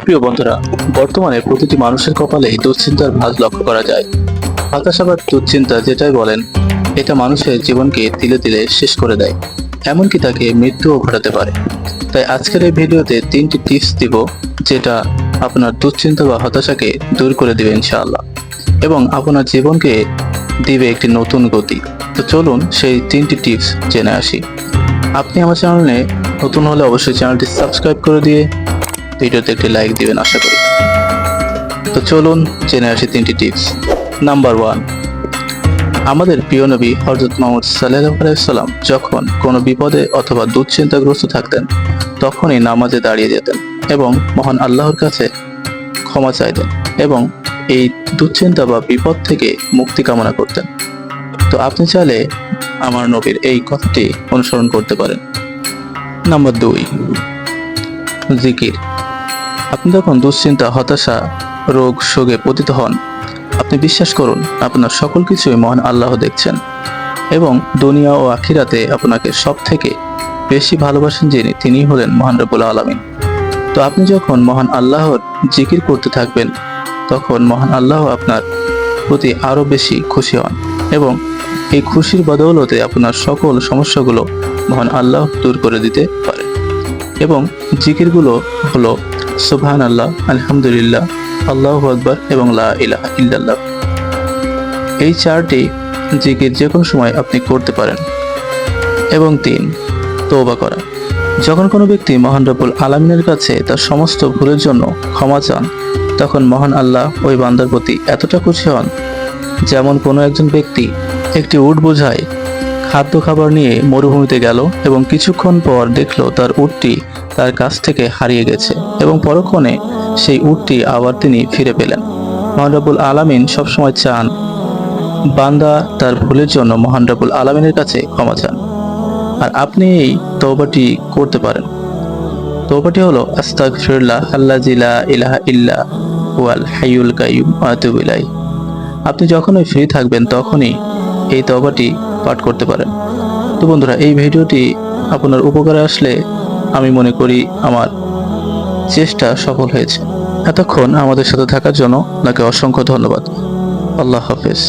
প্রিয় বন্ধুরা, বর্তমানে প্রতিটি মানুষের কপালেই দুশ্চিন্তার ভাঁজ লক্ষ্য করা যায়। হতাশা বা দুশ্চিন্তা যেটাই বলেন, এটা মানুষের জীবনকে তিলে তিলে শেষ করে দেয়, এমনকি তাকে মৃত্যুও ঘটাতে পারে। তাই আজকের এই ভিডিওতে 3টি টিপস দিব, যেটা আপনার দুশ্চিন্তা বা হতাশাকে দূর করে দিবে ইনশাআল্লাহ, এবং আপনার জীবনকে দিবে একটি নতুন গতি। তো চলুন সেই 3টি টিপস জেনে আসি। আপনি আমার চ্যানেলে নতুন হলে অবশ্যই চ্যানেলটি সাবস্ক্রাইব করে দিয়ে ভিডিওতে একটি লাইক দিবেন আশা করি। তো চলুন জেনে আসি 3টি টিপস। নাম্বার 1, আমাদের প্রিয় নবী হযরত মুহাম্মদ সাল্লাল্লাহু আলাইহি ওয়াসাল্লাম যখন কোনো বিপদে অথবা দুশ্চিন্তাগ্রস্ত থাকতেন, তখনই নামাজে দাঁড়িয়ে যেতেন এবং মহান আল্লাহর কাছে ক্ষমা চাইতেন এবং এই দুশ্চিন্তা বা বিপদ থেকে মুক্তি কামনা করতেন। তো আপনি চাইলে আমার নবীর এই কথাটি অনুসরণ করতে পারেন। নাম্বার 2, জিকির। আপনি যখন দুশ্চিন্তা, হতাশা, রোগ শোকে পতিত হন, আপনি বিশ্বাস করুন আপনার সকল কিছুই মহান আল্লাহ দেখছেন এবং দুনিয়া ও আখিরাতে আপনাকে সব থেকে বেশি ভালোবাসেন যিনি, তিনি হলেন মহান রব্বুল আলামিন। তো আপনি যখন মহান আল্লাহর জিকির করতে থাকবেন, তখন মহান আল্লাহ আপনার প্রতি আরো বেশি খুশি হন এবং এই খুশির বদৌলতে আপনার সকল সমস্যাগুলো মহান আল্লাহ দূর করে দিতে পারে। এবং জিকিরগুলো হলো সুবহানাল্লাহ, আলহামদুলিল্লাহ, আল্লাহু আকবার এবং লা ইলাহা ইল্লাল্লাহ। এই 4টি জিকির যে কোনো সময় আপনি করতে পারেন। এবং 3, তওবা করা। যখন কোনো ব্যক্তি মহান রব্বুল আলামিনের কাছে তার সমস্ত ভুলের জন্য ক্ষমা চান, তখন মহান আল্লাহ ওই বান্দার প্রতি এতটা খুশি হন, যেমন কোনো একজন ব্যক্তি একটি উট বোঝাই খাদ্য খাবার নিয়ে মরুভূমিতে গেল এবং কিছুক্ষণ পর দেখলো তার উটটি তার কাছ থেকে হারিয়ে গেছে এবং পরক্ষণে সেই উটটি আবার তিনি ফিরে পেলেন। মহান রব্বুল আলামিন সবসময় চান বান্দা তার ভুলের জন্য মহান রব্বুল আলামিনের কাছে ক্ষমা চান। আর আপনি এই তওবাটি করতে পারেন। তওবাটি হলো আস্তাগফিরুল্লাহ আল্লাযী লা ইলাহা ইল্লা হুয়াল হাইয়ুল কাইয়্যুম ওয়া আতুবু ইলাইহি। আপনি যখনই ফ্রি থাকবেন তখনই এই তওবাটি পাঠ করতে পারেন। তো বন্ধুরা, এই ভিডিওটি আপনার উপকারে আসলে আমি মনে করি আমার চেষ্টা সফল হয়েছে। এতক্ষণ আমাদের সাথে থাকার জন্য আপনাকে অসংখ্য ধন্যবাদ। আল্লাহ হাফেজ।